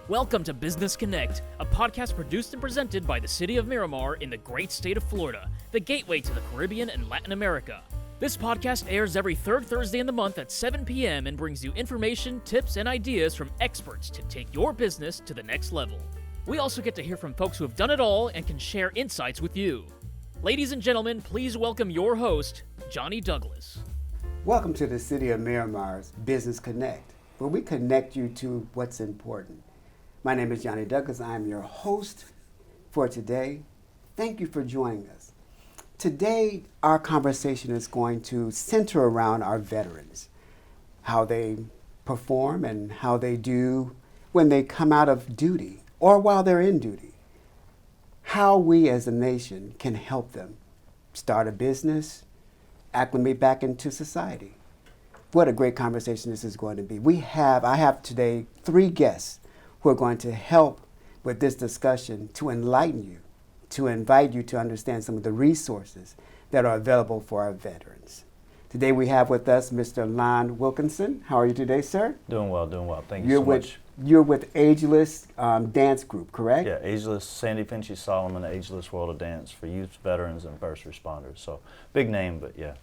Welcome to Business Connect, a podcast produced and presented by the City of Miramar in the great state of Florida, the gateway to the Caribbean and Latin America. This podcast airs every third Thursday in the month at 7 p.m. and brings you information, tips, and ideas from experts to take your business to the next level. We also get to hear from folks who have done it all and can share insights with you. Ladies and gentlemen, please welcome your host, Johnny Douglas. Welcome to the City of Miramar's Business Connect, where we connect you to what's important. My name is Johnny Douglas. I'm your host for today. Thank you for joining us. Today, our conversation is going to center around our veterans, how they perform and how they do when they come out of duty or while they're in duty, how we as a nation can help them start a business, acclimate back into society. What a great conversation this is going to be. I have today 3 guests who are going to help with this discussion to enlighten you, to invite you to understand some of the resources that are available for our veterans. Today we have with us Mr. Lon Wilkinson. How are you today, sir? Doing well. Thank you so much. You're with Ageless Dance Group, correct? Yeah, Ageless, Sandy Finchy Solomon, Ageless World of Dance for youth, veterans, and first responders. So big name, but yeah.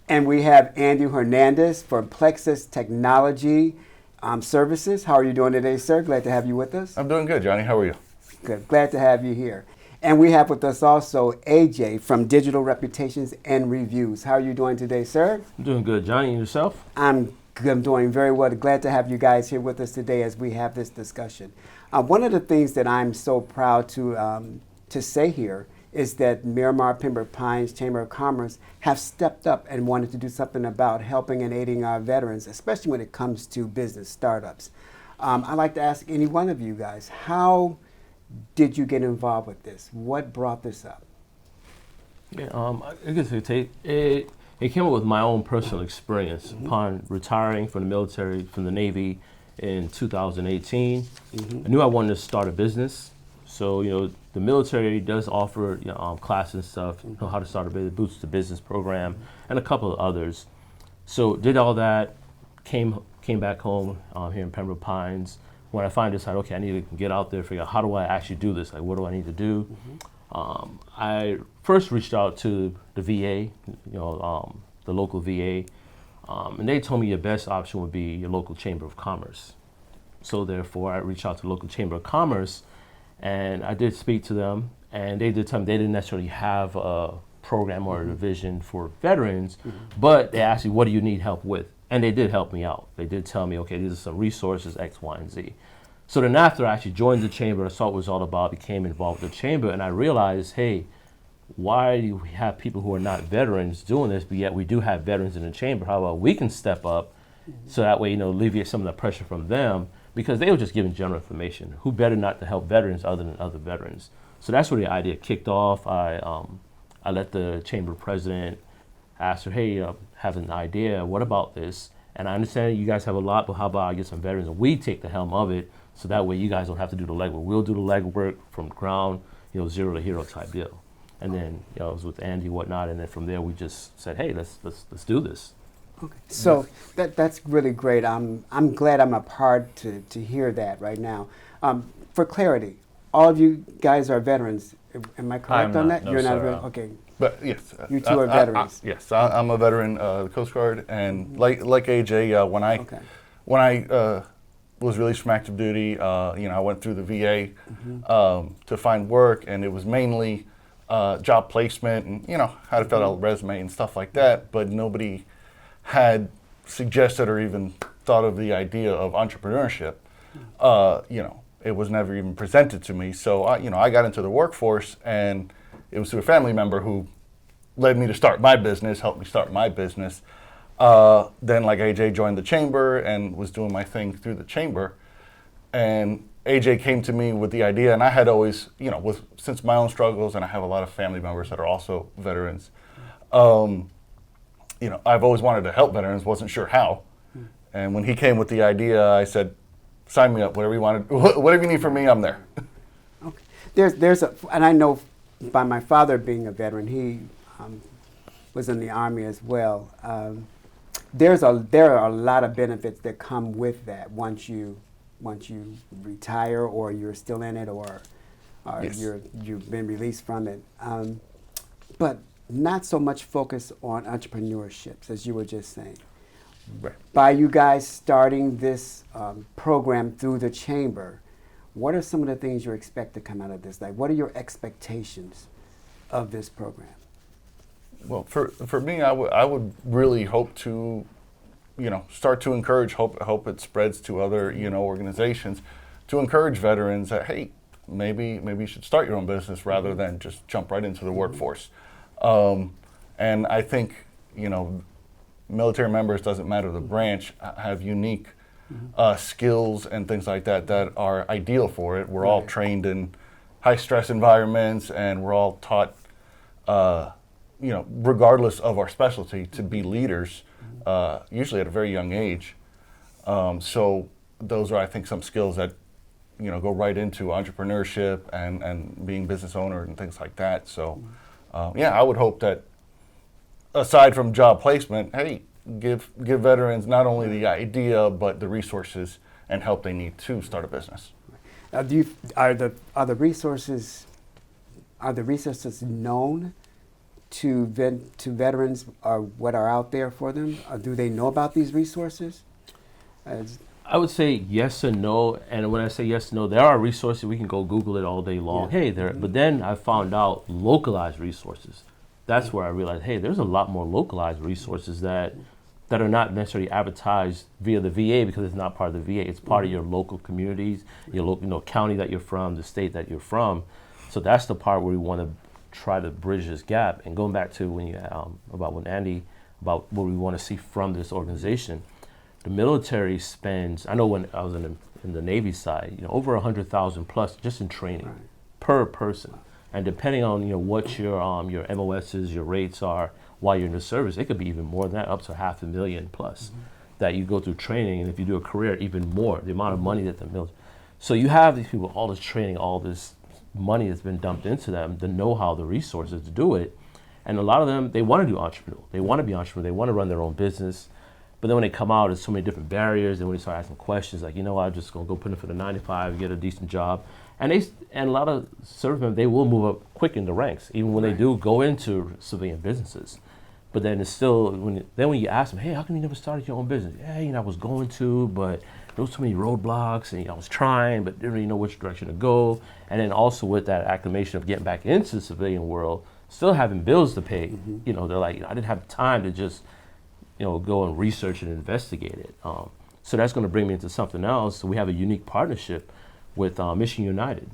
And we have Andy Hernandez for Plexus Technology Services. How are you doing today, sir? Glad to have you with us. I'm doing good, Johnny. How are you? Good. Glad to have you here. And we have with us also AJ from Digital Reputations and Reviews. How are you doing today, sir? I'm doing good. Johnny, and yourself? I'm doing very well. Glad to have you guys here with us today as we have this discussion. One of the things that I'm so proud to say here is that Miramar Pembroke Pines Chamber of Commerce have stepped up and wanted to do something about helping and aiding our veterans, especially when it comes to business startups. I'd like to ask any one of you guys, how did you get involved with this? What brought this up? Yeah, I guess it came up with my own personal experience upon retiring from the military, from the Navy in 2018. I knew I wanted to start a business. So, the military does offer classes and stuff, how to start a business, Boots to Business program, and a couple of others. So did all that, came back home here in Pembroke Pines. When I finally decided, okay, I need to get out there, figure out how do I actually do this? Like, what do I need to do? I first reached out to the VA, the local VA, and they told me your best option would be your local Chamber of Commerce. So therefore, I reached out to the local Chamber of Commerce, and I did speak to them, and they did tell me they didn't necessarily have a program or a division for veterans, but they asked me, what do you need help with? And they did help me out. They did tell me, okay, these are some resources, X, Y, and Z. So then after I actually joined the chamber, I saw what it was all about, became involved with the chamber, and I realized, hey, why do we have people who are not veterans doing this, but yet we do have veterans in the chamber? How about we can step up so that way, alleviate some of the pressure from them, because they were just giving general information. Who better not to help veterans other than other veterans? So that's where the idea kicked off. I let the chamber president ask her, hey, have an idea, what about this? And I understand you guys have a lot, but how about I get some veterans and we take the helm of it, so that way you guys don't have to do the legwork. We'll do the legwork from ground, zero to hero type deal. And then, it was with Andy and whatnot, and then from there we just said, hey, let's do this. Okay. So that's really great. I'm glad I'm a part to hear that right now. For clarity, all of you guys are veterans. Am I correct on that? No, You're sir, not a veteran? Okay. But yes, You two are veterans. Yes, I'm a veteran of the Coast Guard, and like AJ, when I was released from active duty, I went through the VA to find work, and it was mainly job placement and how to fill out a resume and stuff like that. But nobody had suggested or even thought of the idea of entrepreneurship. It was never even presented to me. So I got into the workforce, and it was through a family member who led me to start my business, helped me start my business. Then, like AJ, joined the chamber and was doing my thing through the chamber. And AJ came to me with the idea, and I had always, since my own struggles, and I have a lot of family members that are also veterans, I've always wanted to help veterans, wasn't sure how. And when he came with the idea, I said, sign me up, whatever you need from me, I'm there. Okay. And I know by my father being a veteran, he was in the Army as well. There are a lot of benefits that come with that once you once you retire, or you're still in it, or Yes. you've been released from it. But not so much focus on entrepreneurships, as you were just saying. Right. By you guys starting this program through the chamber, what are some of the things you expect to come out of this? Like, what are your expectations of this program? Well, for me, I would really hope to, start to encourage, hope it spreads to other, organizations, to encourage veterans that, hey, maybe you should start your own business rather than just jump right into the workforce. And I think, military members, doesn't matter the branch, have unique skills and things like that that are ideal for it. We're all trained in high stress environments, and we're all taught, regardless of our specialty, to be leaders, usually at a very young age. So those are, I think, some skills that, go right into entrepreneurship and being business owner and things like that. So, I would hope that, aside from job placement, hey, give veterans not only the idea but the resources and help they need to start a business. Are the resources known to veterans, or what are out there for them? Do they know about these resources? I would say yes and no. And when I say yes and no, there are resources. We can go Google it all day long. Yeah. Hey, there. But then I found out localized resources. That's where I realized, hey, there's a lot more localized resources that are not necessarily advertised via the VA, because it's not part of the VA. It's part of your local communities, your local, county that you're from, the state that you're from. So that's the part where we want to try to bridge this gap. And going back to when you about what we want to see from this organization, the military spends. I know when I was in the Navy side, over 100,000 plus just in training per person. And depending on what your MOSs, your rates are while you're in the service, it could be even more than that, up to 500,000 plus that you go through training. And if you do a career, even more, the amount of money that the military. So you have these people, all this training, all this money that's been dumped into them, the know-how, the resources to do it. And a lot of them, they want to do entrepreneurial. They want to be entrepreneur. They want to run their own business. But then when they come out, there's so many different barriers. And when they start asking questions, like, I'm just going to go put in for the 9 to 5, get a decent job. And a lot of servicemen, they will move up quick in the ranks, even when they do go into civilian businesses. But then it's still, when you ask them, hey, how come you never started your own business? Yeah, I was going to, but there was so many roadblocks, and I was trying, but didn't really know which direction to go. And then also with that acclimation of getting back into the civilian world, still having bills to pay, they're like, I didn't have time to just, go and research and investigate it. So that's going to bring me into something else. So we have a unique partnership with Mission United.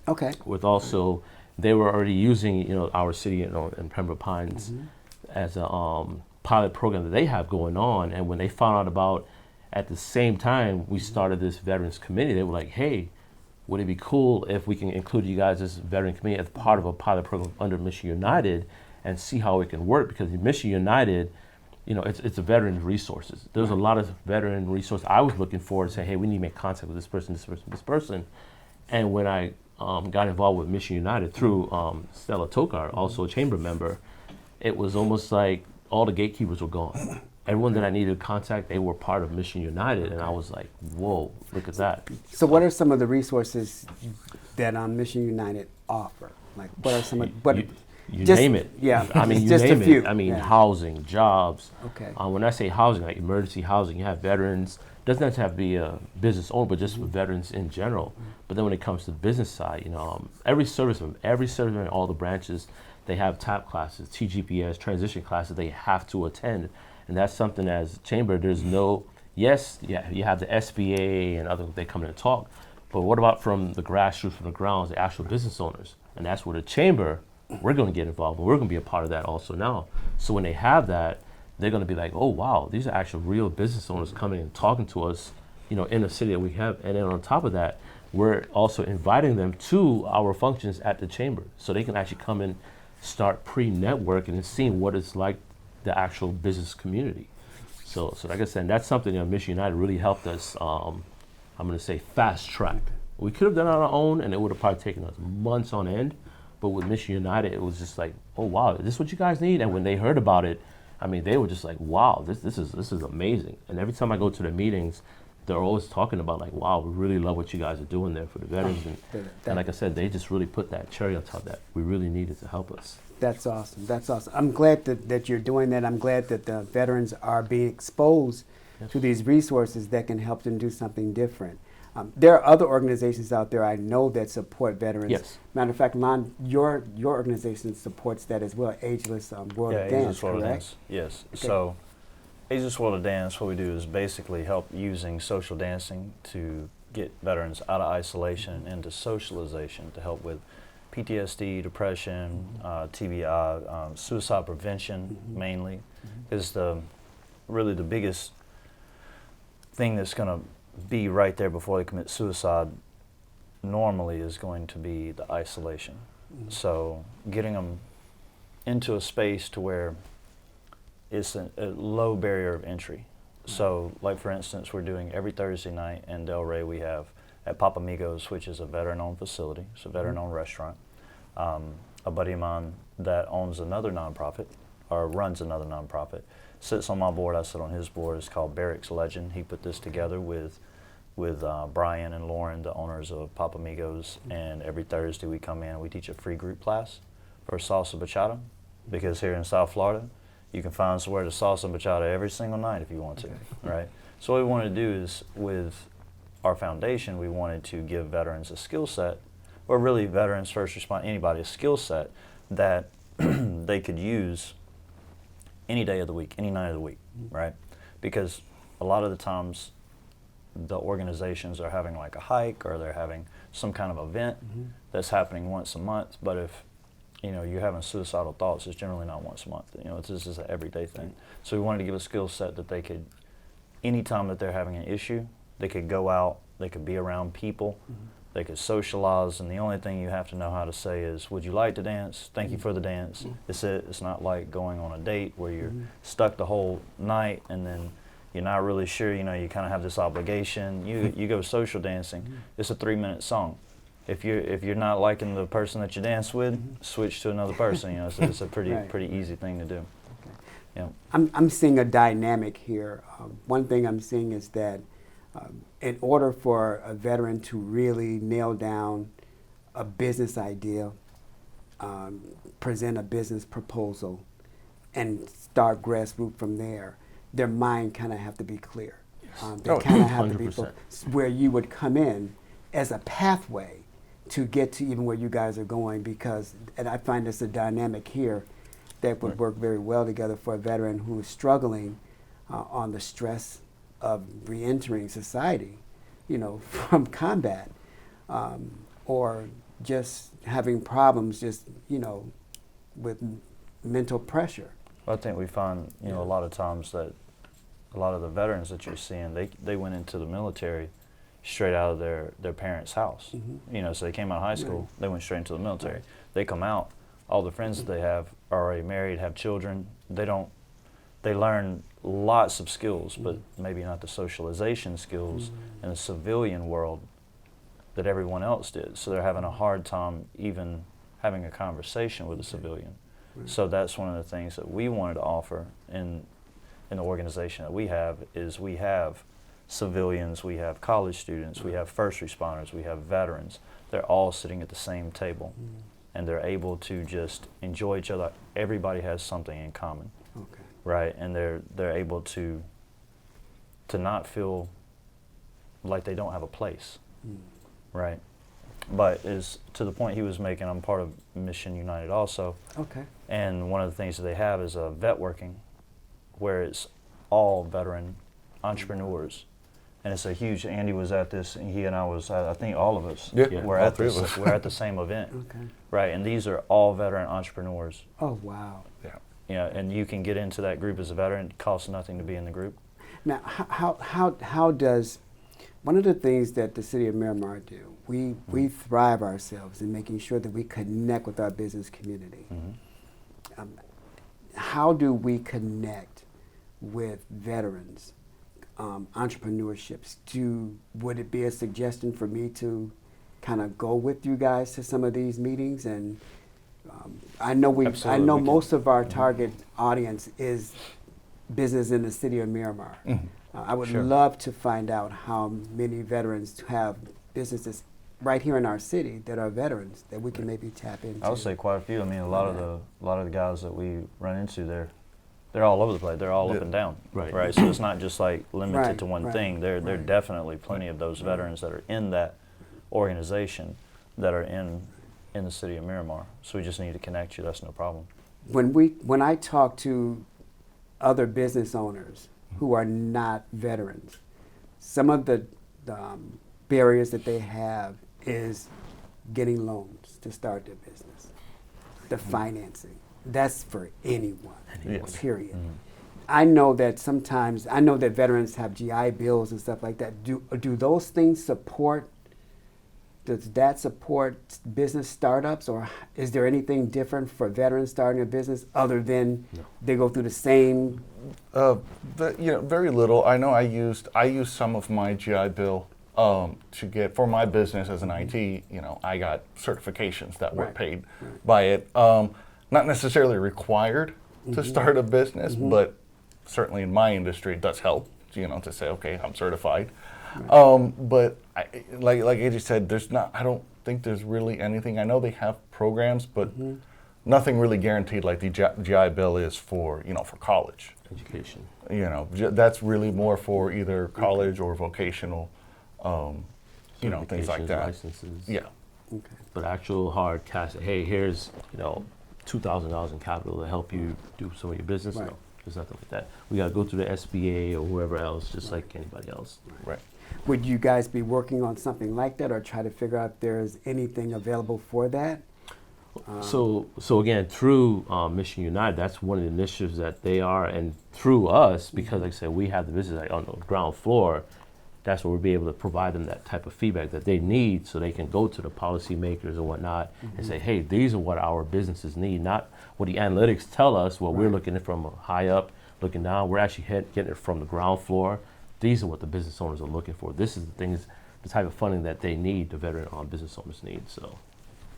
Okay. With also, they were already using, our city, in Pembroke Pines as a pilot program that they have going on. And when they found out about, at the same time we started this Veterans Committee, they were like, hey, would it be cool if we can include you guys as Veteran Committee as part of a pilot program under Mission United and see how it can work? Because Mission United, it's a veteran resources. There's a lot of veteran resources I was looking for to say, hey, we need to make contact with this person, this person, this person. And when I got involved with Mission United through Stella Tokar, also a chamber member, it was almost like all the gatekeepers were gone. Everyone that I needed to contact, they were part of Mission United, and I was like, whoa, look at that. So what are some of the resources that Mission United offer? Like, what are some of, you name it. Yeah, I mean, you just name a few. it. I mean, Yeah. housing, jobs. Okay. When I say housing, like emergency housing, you have veterans. Doesn't have to be a business owner, but just for veterans in general. But then when it comes to the business side, every serviceman in all the branches, they have TAP classes, TGPS, transition classes they have to attend. And that's something as chamber, there's no, you have the SBA and other, they come in and talk. But what about from the grassroots, from the grounds, the actual business owners? And that's where the chamber, we're going to get involved, and we're going to be a part of that also now. So when they have that, they're going to be like, oh, wow, these are actual real business owners coming and talking to us, in the city that we have. And then on top of that, we're also inviting them to our functions at the chamber so they can actually come and start pre-networking and seeing what it's like the actual business community. So like I said, that's something that Mission United really helped us, I'm going to say, fast track. We could have done it on our own, and it would have probably taken us months on end. But with Mission United, it was just like, oh, wow, is this what you guys need? And when they heard about it, I mean, they were just like, wow, this is amazing. And every time I go to the meetings, they're always talking about like, wow, we really love what you guys are doing there for the veterans. And like I said, they just really put that cherry on top that we really needed to help us. That's awesome. That's awesome. I'm glad that you're doing that. I'm glad that the veterans are being exposed to these resources that can help them do something different. There are other organizations out there I know that support veterans. Yes. Matter of fact, Lon, your organization supports that as well, Ageless World of Dance, Ageless World of correct? Dance. Yes. Okay. So, Ageless World of Dance, what we do is basically help using social dancing to get veterans out of isolation and into socialization to help with PTSD, depression, TBI, suicide prevention mainly, is really the biggest thing that's going to be right there before they commit suicide normally is going to be the isolation. So getting them into a space to where it's a low barrier of entry. So like for instance, we're doing every Thursday night in Delray, we have at Papamigos, which is a veteran-owned facility. It's a veteran-owned restaurant. A buddy of mine that owns another nonprofit, or runs another nonprofit, sits on my board, I sit on his board. It's called Barracks Legend. He put this together with Brian and Lauren, the owners of Papamigos, and every Thursday we come in, we teach a free group class for salsa bachata, because here in South Florida, you can find somewhere to salsa bachata every single night if you want to, right? So what we wanted to do is, with our foundation, we wanted to give veterans a skill set, or really veterans, first responders, anybody, a skill set that they could use any day of the week, any night of the week, right? Because a lot of the times the organizations are having like a hike, or they're having some kind of event that's happening once a month, but if you're having suicidal thoughts, it's generally not once a month. This is an everyday thing. So we wanted to give a skill set that they could, anytime that they're having an issue, they could go out, they could be around people, they could socialize, and the only thing you have to know how to say is, would you like to dance? Thank you for the dance. It's it. It's not like going on a date where you're stuck the whole night and then you're not really sure, you kind of have this obligation. You go social dancing, it's a 3-minute song. If you're not liking the person that you dance with, switch to another person. So it's a pretty easy thing to do. Yeah. I'm seeing a dynamic here. One thing I'm seeing is that in order for a veteran to really nail down a business idea, present a business proposal, and start grassroots from there, their mind kind of have to be clear. They kind of have to be where you would come in as a pathway to get to even where you guys are going, and I find this a dynamic here that would work very well together for a veteran who is struggling on the stress of re-entering society, from combat, or just having problems with mental pressure. Well, I think we find, a lot of times that a lot of the veterans that you're seeing, they went into the military straight out of their parents' house. So they came out of high school, they went straight into the military. They come out, all the friends that they have are already married, have children. They learn lots of skills, but maybe not the socialization skills in the civilian world that everyone else did. So they're having a hard time even having a conversation with a civilian. So that's one of the things that we wanted to offer in the organization that we have, is we have civilians, we have college students, we have first responders, we have veterans. They're all sitting at the same table, and they're able to just enjoy each other. Everybody has something in common, right? And they're able to not feel like they don't have a place, right? But is to the point he was making, I'm part of Mission United also. And one of the things that they have is a vet working, where it's all veteran entrepreneurs. And it's a huge, Andy was at this, and he and I was, I think all of us were at this, we're at the same event, right? And these are all veteran entrepreneurs. Oh, wow. And you can get into that group as a veteran. It costs nothing to be in the group. Now, how does, one of the things that the City of Miramar do, we thrive ourselves in making sure that we connect with our business community. How do we connect with veterans, entrepreneurships? Would it be a suggestion for me to kind of go with you guys to some of these meetings? And I know most of our target audience is business in the City of Miramar. I would Sure. love to find out how many veterans have businesses right here in our city that are veterans that we can maybe tap into. I would say quite a few. I mean, a lot of the guys that we run into, they're all over the place. They're all up and down. Right. So it's not just like limited Right, to one right, thing. There are right. definitely plenty of those veterans that are in that organization that are in the city of Miramar. So we just need to connect you. That's no problem. When I talk to other business owners who are not veterans, some of the barriers that they have is getting loans to start their business, the financing. That's for anyone, Yes. period. Mm-hmm. I know that sometimes, I know that veterans have GI Bills and stuff like that. Do those things support, does that support business startups, or is there anything different for veterans starting a business other than they go through the same? Very little. I know I used some of my GI Bill to get for my business as an IT. I got certifications that were Right. paid by it. Not necessarily required to start a business, but certainly in my industry it does help. To say, okay, I'm certified. But like AJ said, I don't think there's really anything. I know they have programs, but nothing really guaranteed like the GI Bill is for for college. Education. That's really more for either college or vocational, things like Certifications, that. Licenses. Yeah. Okay. But actual hard cash, hey, here's, $2,000 in capital to help you do some of your business. Right. No, there's nothing like that. We got to go through the SBA or whoever else, just like anybody else. Right. Would you guys be working on something like that, or try to figure out if there's anything available for that? So again, through Mission United, that's one of the initiatives that they are, and through us, because like I said, we have the business on the ground floor. That's where we'll be able to provide them that type of feedback that they need, so they can go to the policymakers and whatnot and say, hey, these are what our businesses need, not what the analytics tell us. What we're looking at from high up, looking down. We're actually getting it from the ground floor. These are what the business owners are looking for. This is the type of funding that they need, the veteran business owners need. So.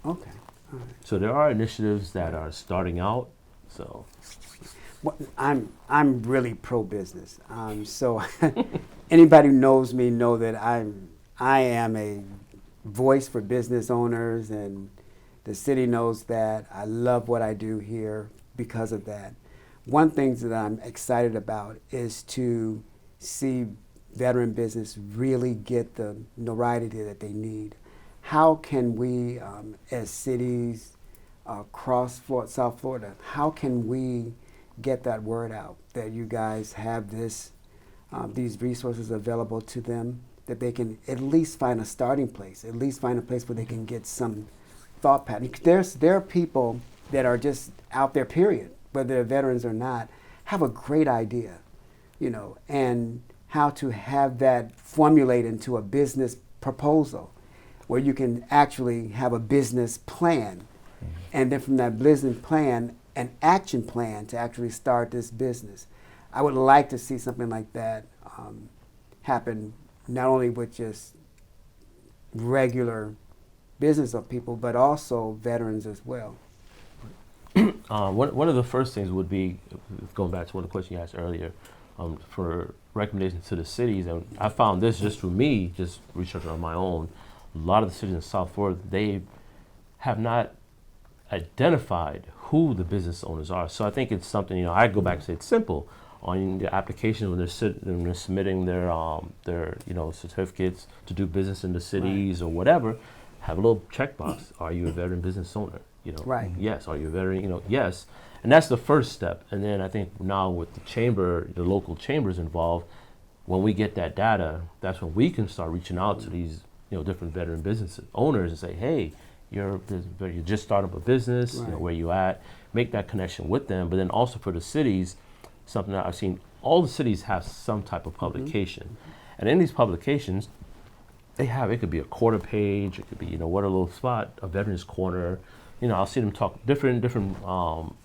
Okay. All right. So there are initiatives that are starting out. So Well, I'm really pro business. So anybody who knows me know that I am a voice for business owners, and the city knows that. I love what I do here because of that. One thing that I'm excited about is to see veteran business really get the notoriety that they need. How can we, as cities across South Florida, how can we get that word out that you guys have these resources available to them, that they can at least find a starting place, at least find a place where they can get some thought pattern. There are people that are just out there, period, whether they're veterans or not, have a great idea, and how to have that formulate into a business proposal where you can actually have a business plan, and then from that business plan, an action plan to actually start this business. I would like to see something like that happen, not only with just regular business of people, but also veterans as well. one of the first things would be, going back to one of the questions you asked earlier, for recommendations to the cities, and I found this just through me, just researching on my own. A lot of the cities in South Florida, they have not identified who the business owners are. So I think it's something, I go back and say it's simple. On the application, when they're submitting their certificates to do business in the cities or whatever, have a little checkbox. Are you a veteran business owner? Right. Yes. Are you a veteran? Yes. And that's the first step. And then I think now with the local chambers involved, when we get that data, that's when we can start reaching out to these, different veteran business owners and say, hey, you just started up a business, Right. Where you at? Make that connection with them. But then also for the cities, something that I've seen, all the cities have some type of publication. And in these publications, it could be a quarter page, it could be, what a little spot, a veterans corner. I'll see them talk different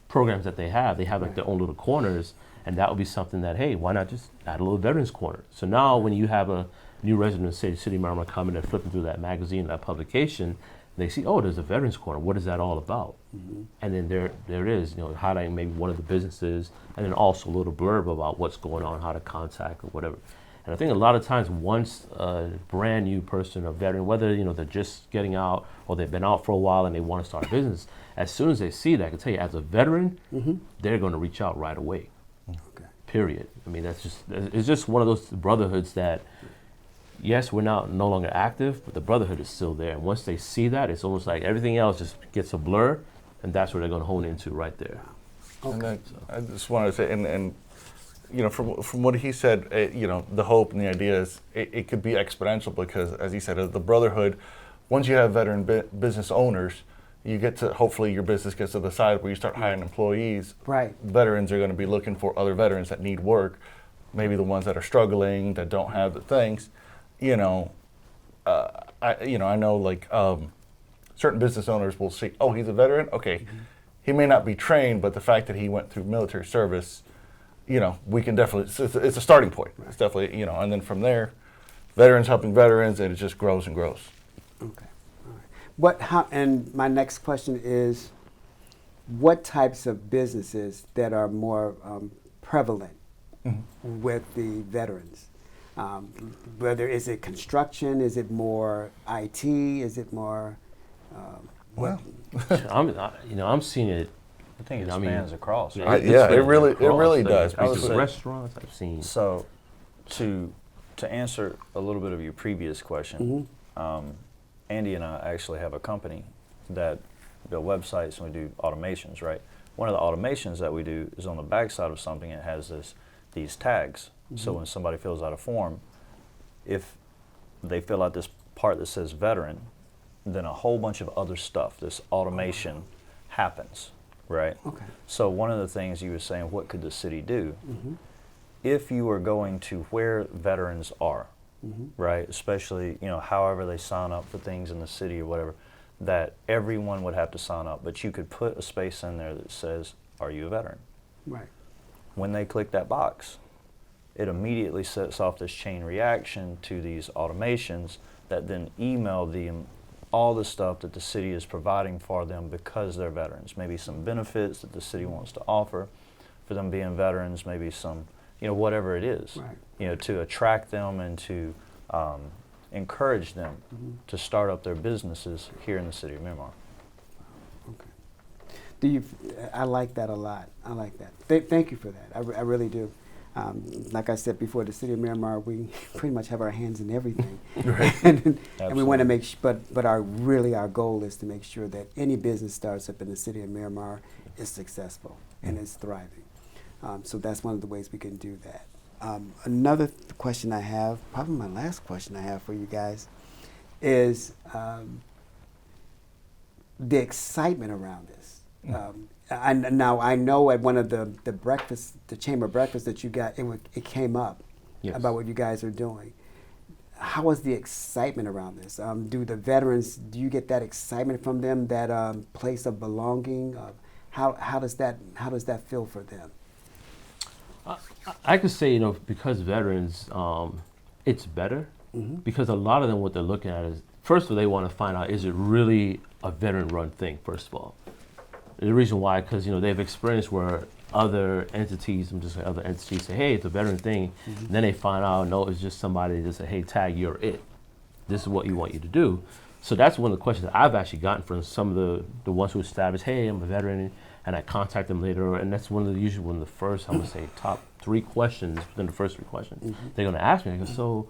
programs that they have. They have like their own little corners, and that would be something that, hey, why not just add a little veterans corner? So now when you have a new resident, say City of Miramar, coming and flipping through that magazine, that publication, they see, oh, there's a veterans corner. What is that all about? And then there it is, highlighting maybe one of the businesses, and then also a little blurb about what's going on, how to contact or whatever. And I think a lot of times once a brand new person, a veteran, whether they're just getting out or they've been out for a while and they want to start a business, as soon as they see that, I can tell you, as a veteran, they're going to reach out right away. Okay. Period. I mean, it's just one of those brotherhoods that, yes, we're no longer active, but the brotherhood is still there. And once they see that, it's almost like everything else just gets a blur, and that's where they're going to hone into right there. Okay. And I just wanted to say, and from what he said, the hope and the idea is it could be exponential because, as he said, the brotherhood, once you have veteran business owners, you get to, hopefully your business gets to the side where you start hiring employees. Right. Veterans are going to be looking for other veterans that need work, maybe the ones that are struggling, that don't have the things. I know like certain business owners will see, oh, he's a veteran? Okay. He may not be trained, but the fact that he went through military service, we can definitely, it's a starting point. Right. It's definitely, and then from there, veterans helping veterans, and it just grows and grows. Okay. All right. And my next question is, what types of businesses that are more prevalent with the veterans? Whether is it construction, is it more IT, is it more? I'm seeing it. I think it spans across. Yeah, Right? It really does. Restaurants I've seen. So, to answer a little bit of your previous question, Andy and I actually have a company that build websites and we do automations. Right. One of the automations that we do is on the backside of something. It has these tags. So when somebody fills out a form, if they fill out this part that says veteran, then a whole bunch of other stuff, this automation happens, right? Okay. So one of the things you were saying, what could the city do? If you are going to where veterans are, right, especially, however they sign up for things in the city or whatever, that everyone would have to sign up, but you could put a space in there that says, are you a veteran? Right. When they click that box, it immediately sets off this chain reaction to these automations that then email them all the stuff that the city is providing for them because they're veterans. Maybe some benefits that the city wants to offer for them being veterans, maybe some, whatever it is, right. To attract them and to encourage them to start up their businesses here in the city of Miramar. Okay. I like that a lot. I like that. Thank you for that. I really do. Like I said before, the City of Miramar, we pretty much have our hands in everything. Right. and we want to make but our goal is to make sure that any business starts up in the City of Miramar is successful and is thriving. So that's one of the ways we can do that. Another question I have, probably my last question I have for you guys, is the excitement around this. I know at one of the chamber breakfasts that you got, it came up about what you guys are doing. How is the excitement around this? Do the veterans, do you get that excitement from them, that place of belonging? How does that feel for them? I could say, because veterans, it's better because a lot of them, what they're looking at is, first of all, they want to find out, is it really a veteran-run thing, first of all. The reason why, because they've experienced where other entities say, hey, it's a veteran thing, and then they find out, no, it's just somebody that say, hey, tag, you're it. This is what you want you to do. So that's one of the questions that I've actually gotten from some of the ones who established, hey, I'm a veteran, and I contact them later, and that's usually one of the first, I'm gonna say, top 3 questions within the first 3 questions they're gonna ask me. I go, so,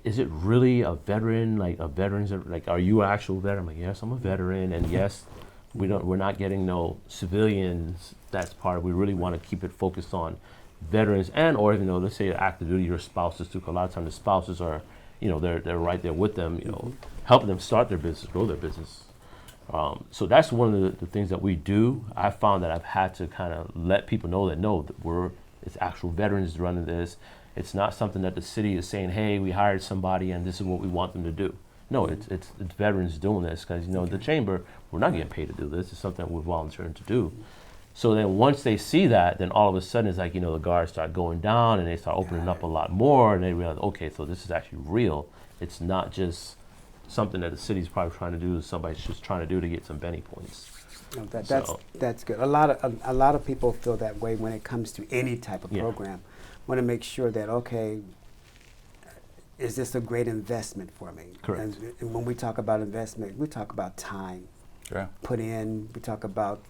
is it really a veteran? A veteran's, are you an actual veteran? I'm like, yes, I'm a veteran, and yes. We're not getting no civilians. That's part. We really want to keep it focused on veterans or let's say active duty or spouses too. 'Cause a lot of times the spouses are, they're right there with them, helping them start their business, grow their business. So that's one of the things that we do. I found that I've had to kind of let people know that it's actual veterans running this. It's not something that the city is saying, hey, we hired somebody and this is what we want them to do. No, it's veterans doing this because, the chamber, we're not getting paid to do this. It's something that we're volunteering to do. So then once they see that, then all of a sudden it's like, the guards start going down and they start opening up a lot more and they realize, okay, so this is actually real. It's not just something that the city's probably trying to do, somebody's just trying to do to get some Benny points. No, that's good. A lot of people feel that way when it comes to any type of program. Want to make sure that, okay, is this a great investment for me? Correct. And when we talk about investment, we talk about time put in. We talk about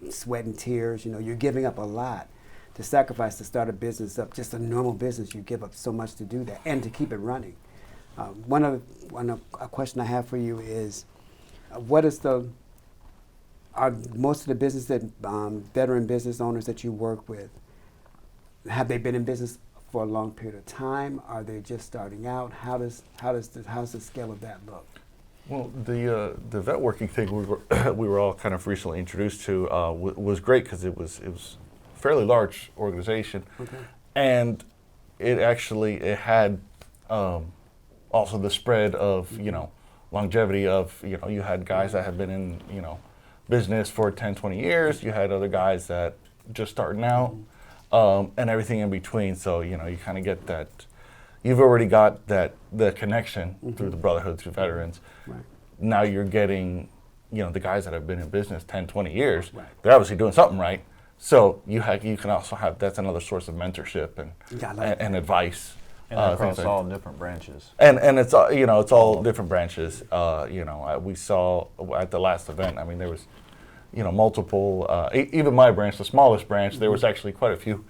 sweat and tears. You know, you're giving up a lot to sacrifice to start a business up, just a normal business. You give up so much to do that and to keep it running. A question I have for you is, are most of the business that veteran business owners that you work with, have they been in business for a long period of time? Are they just starting out? How's the scale of that look? Well, the vet working thing we were all kind of recently introduced to was great because it was a fairly large organization, and it had also the spread of longevity of you had guys that had been in business for 10, 20 years. You had other guys that just starting out, and everything in between. So you kind of get that. You've already got the connection through the brotherhood, through veterans. Right. Now you're getting, the guys that have been in business 10, 20 years. Right. They're obviously doing something right. So you can also have, that's another source of mentorship and advice. And across all different branches. And it's it's all different branches. We saw at the last event. I mean, there was multiple. Even my branch, the smallest branch, there was actually quite a few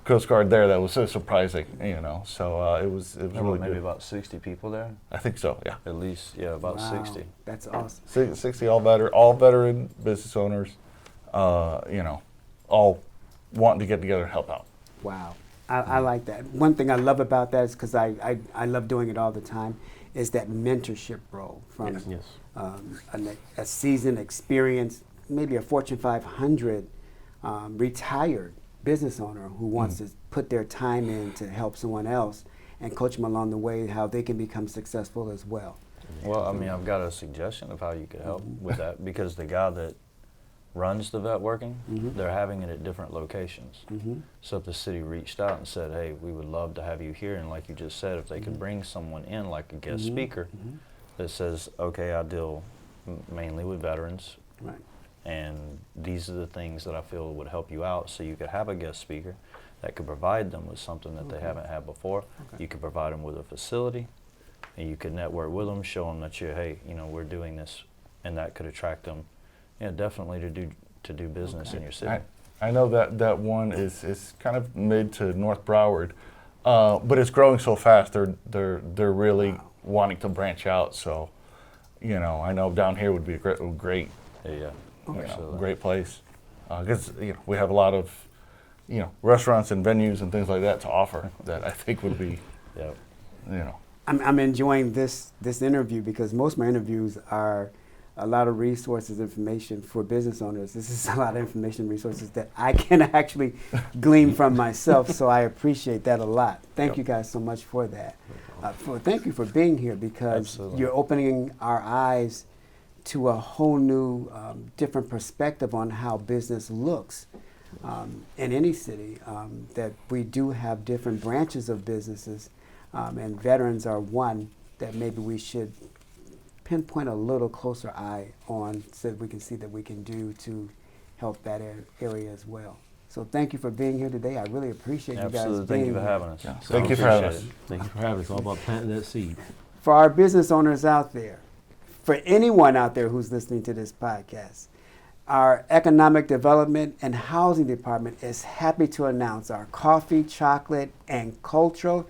Coast Guard there. That was so surprising. So it was really maybe good. about 60 people there. I think so. Yeah. At least, about Wow, 60. That's awesome. 60 all veteran business owners. All wanting to get together and help out. Wow. I like that. One thing I love about that is because I love doing it all the time, is that mentorship role from a seasoned, experienced, maybe a Fortune 500 retired business owner who wants to put their time in to help someone else and coach them along the way how they can become successful as well. Well, I mean, I've got a suggestion of how you could help with that, because the guy that runs the vet working, they're having it at different locations. So if the city reached out and said, hey, we would love to have you here, and like you just said, if they could bring someone in like a guest speaker that says, okay, I deal mainly with veterans, Right. and these are the things that I feel would help you out, so you could have a guest speaker that could provide them with something that they haven't had before. You could provide them with a facility, and you could network with them, show them that hey, we're doing this, and that could attract them. Yeah, definitely to do business in your city. I know that one is kind of mid to North Broward, but it's growing so fast. They're really wanting to branch out. So, I know down here would be a great great place, because we have a lot of restaurants and venues and things like that to offer that I think would be I'm enjoying this interview because most of my interviews are a lot of resources, information for business owners. This is a lot of information, resources that I can actually glean from myself, so I appreciate that a lot. Thank you guys so much for that. Thank you for being here, because you're opening our eyes to a whole new, different perspective on how business looks in any city, that we do have different branches of businesses, and veterans are one that maybe we should pinpoint a little closer eye on, so that we can see that we can do to help that area as well. So thank you for being here today. I really appreciate you guys being here. Thank you for having us. Thank you for having us. Thank you for having us. It's all about planting that seed. For our business owners out there, for anyone out there who's listening to this podcast, our Economic Development and Housing Department is happy to announce our Coffee, Chocolate, and Cultural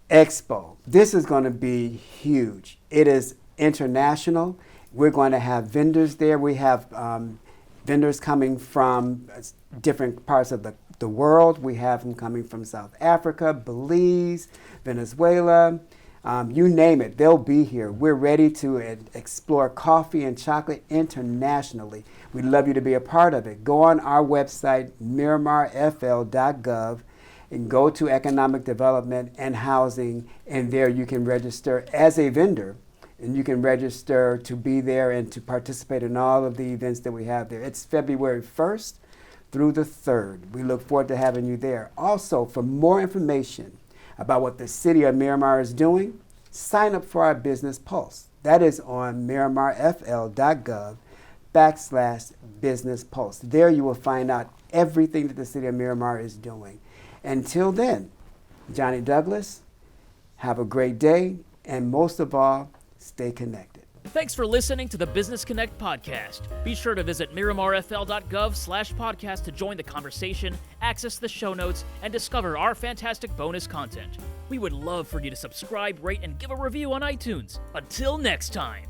Expo. This is going to be huge. It is international. We're going to have vendors there. We have vendors coming from different parts of the world. We have them coming from South Africa, Belize, Venezuela, you name it, they'll be here. We're ready to explore coffee and chocolate internationally. We'd love you to be a part of it. Go on our website, MiramarFL.gov, and go to Economic Development and Housing, and there you can register as a vendor. And you can register to be there and to participate in all of the events that we have there. It's February 1st through the 3rd. We look forward to having you there. Also, for more information about what the City of Miramar is doing, sign up for our Business Pulse. That is on MiramarFL.gov/Business Pulse. There you will find out everything that the City of Miramar is doing. Until then, Johnny Douglas, Have a great day, and most of all, stay connected. Thanks for listening to the Business Connect podcast. Be sure to visit MiramarFL.gov/podcast to join the conversation, access the show notes, and discover our fantastic bonus content. We would love for you to subscribe, rate, and give a review on iTunes. Until next time.